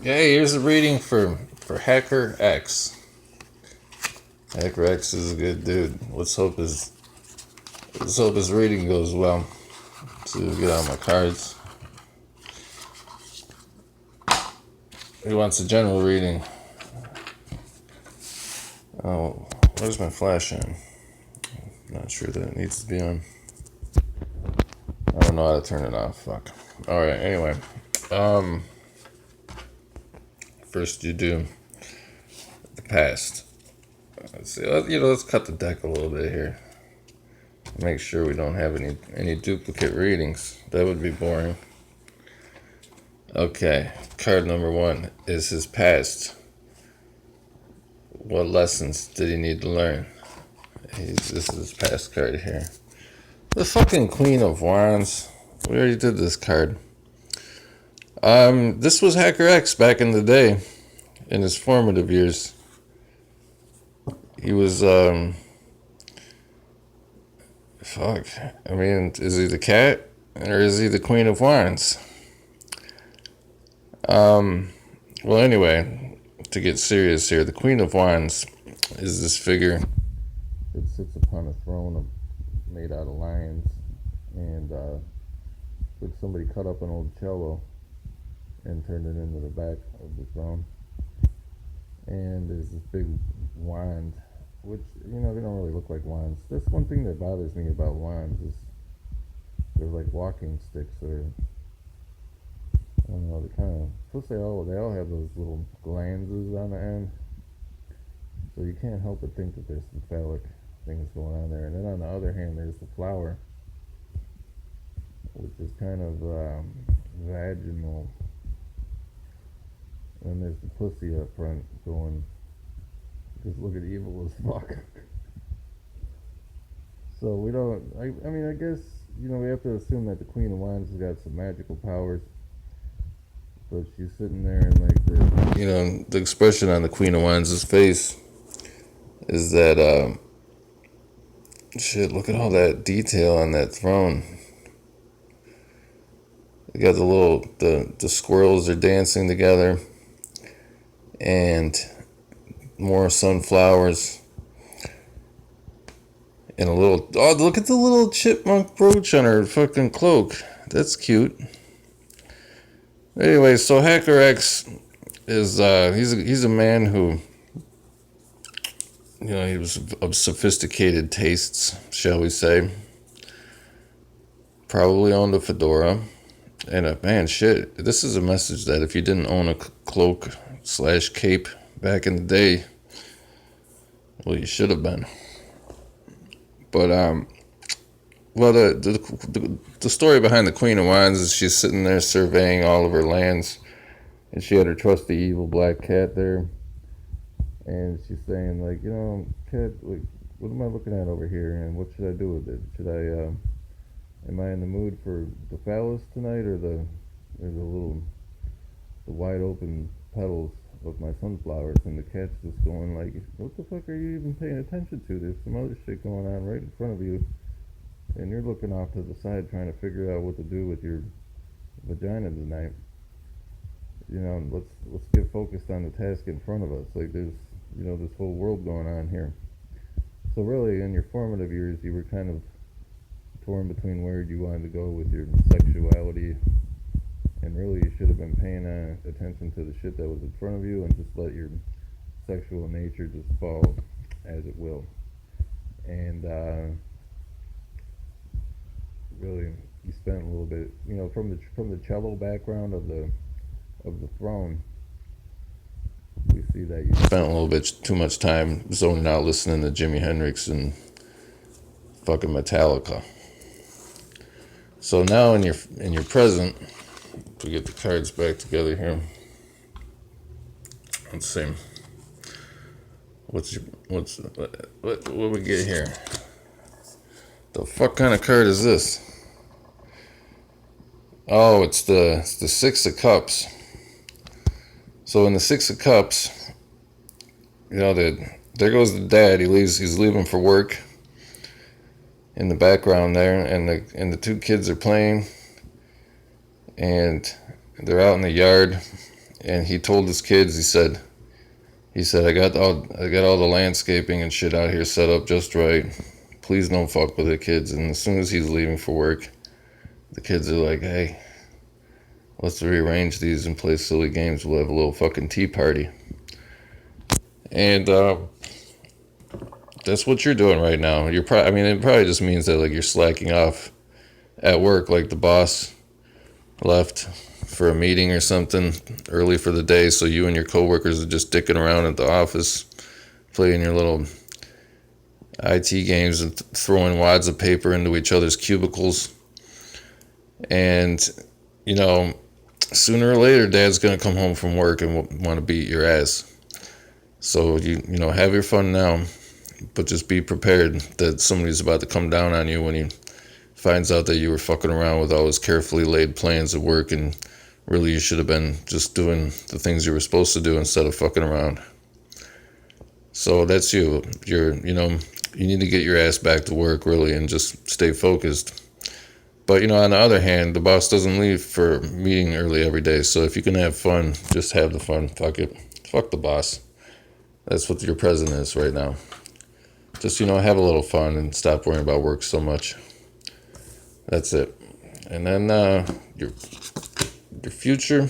Yeah, here's a reading for HackerX. HackerX is a good dude. Let's hope his reading goes well. So get out my cards. He wants a general reading. Oh, where's my flash on? Not sure that it needs to be on. I don't know how to turn it off. Fuck. All right. Anyway, first you do the past. Let's see. Let's cut the deck a little bit here. Make sure we don't have any duplicate readings. That would be boring. Okay. Card number 1 is his past. What lessons did he need to learn? This is his past card here. The fucking Queen of Wands. We already did this card. This was HackerX back in the day, in his formative years. He was, fuck. I mean, is he the cat or is he the Queen of Wands? Well, anyway, to get serious here, the Queen of Wands is this figure that sits upon a throne made out of lions, and like somebody cut up an old cello and turned it into the back of the throne. And there's this big wand, which, they don't really look like wands. That's one thing that bothers me about wands is they're like walking sticks, or I don't know, they kind of, plus they all have those little glances on the end, so you can't help but think that there's some phallic things going on there. And then on the other hand, there's the flower, which is kind of vaginal. And there's the pussy up front going, just looking evil as fuck. So we don't, I mean, I guess, we have to assume that the Queen of Wands has got some magical powers. But she's sitting there and like the expression on the Queen of Wands' face is that, shit, look at all that detail on that throne. You got the squirrels are dancing together, and more sunflowers, and look at the little chipmunk brooch on her fucking cloak. That's cute. Anyway, so HackerX is, he's a man who, he was of sophisticated tastes, shall we say. Probably owned a fedora. And man, shit, this is a message that if you didn't own a cloak/cape back in the day, well, you should have been. But well, the story behind the Queen of Wands is she's sitting there surveying all of her lands, and she had her trusty evil black cat there, and she's saying like, cat, like, what am I looking at over here, and what should I do with it? Should I am I in the mood for the phallus tonight, or the wide open petals of my sunflowers? And the cat's just going like, what the fuck are you even paying attention to? There's some other shit going on right in front of you, and you're looking off to the side trying to figure out what to do with your vagina tonight. Let's get focused on the task in front of us. Like, there's this whole world going on here. So really, in your formative years, you were kind of torn between where you wanted to go with your sexuality, and really you should have been paying attention to the shit that was in front of you, and just let your sexual nature just fall as it will. And really, you spent a little bit, from the cello background of the throne, we see that you spent a little bit too much time zoning out listening to Jimi Hendrix and fucking Metallica. So now in your present, to get the cards back together here, let's see. What we get here? The fuck kind of card is this? Oh, it's the Six of Cups. So in the Six of Cups, there goes the dad. He's leaving for work. In the background there, and the two kids are playing, and they're out in the yard, and he told his kids, he said, I got all the landscaping and shit out here set up just right. Please don't fuck with it, kids. And as soon as he's leaving for work, the kids are like, hey, let's rearrange these and play silly games. We'll have a little fucking tea party. And that's what you're doing right now. It probably just means that like you're slacking off at work, like the boss left for a meeting or something early for the day, so you and your coworkers are just dicking around at the office, playing your little IT games and throwing wads of paper into each other's cubicles. And, you know, sooner or later, Dad's going to come home from work and want to beat your ass. So, you know, have your fun now, but just be prepared that somebody's about to come down on you when he finds out that you were fucking around with all his carefully laid plans at work, and really you should have been just doing the things you were supposed to do instead of fucking around. So that's you. You need to get your ass back to work, really, and just stay focused. But, you know, on the other hand, the boss doesn't leave for a meeting early every day. So if you can have fun, just have the fun. Fuck it. Fuck the boss. That's what your president is right now. Just, you know, have a little fun and stop worrying about work so much. That's it. And then your future.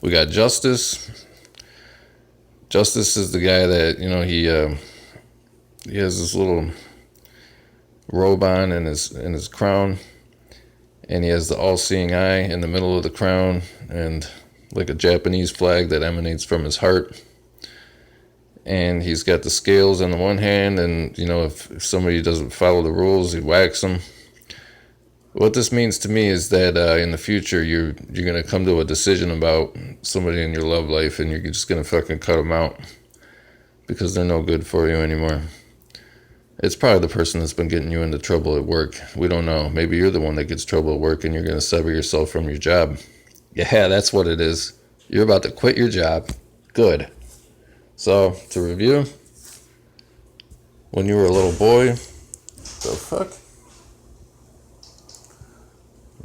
We got Justice. Justice is the guy that, you know, he has this little robe on in his crown, and he has the all-seeing eye in the middle of the crown, and like a Japanese flag that emanates from his heart. And he's got the scales on the one hand, and, you know, if somebody doesn't follow the rules, he whacks them. What this means to me is that in the future, you're going to come to a decision about somebody in your love life, and you're just going to fucking cut them out because they're no good for you anymore. It's probably the person that's been getting you into trouble at work. We don't know. Maybe you're the one that gets trouble at work, and you're going to sever yourself from your job. Yeah, that's what it is. You're about to quit your job. Good. So, to review, when you were a little boy, the fuck?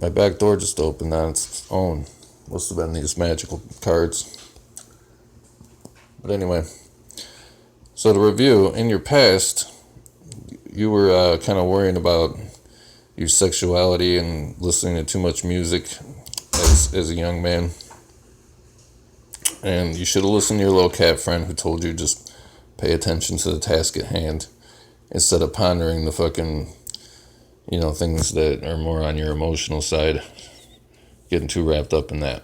My back door just opened on its own. Must have been these magical cards. But anyway, so to review, in your past, you were kind of worrying about your sexuality and listening to too much music as a young man. And you should have listened to your little cat friend who told you just pay attention to the task at hand instead of pondering the fucking, you know, things that are more on your emotional side, getting too wrapped up in that.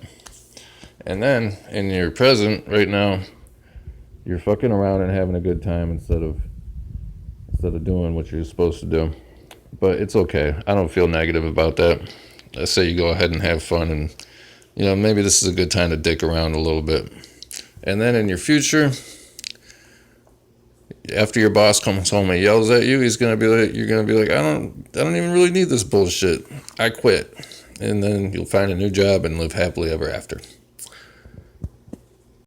And then in your present right now, you're fucking around and having a good time instead of doing what you're supposed to do. But it's okay. I don't feel negative about that. I say you go ahead and have fun, and, you know, maybe this is a good time to dick around a little bit. And then in your future, after your boss comes home and yells at you, you're gonna be like, I don't even really need this bullshit. I quit. And then you'll find a new job and live happily ever after.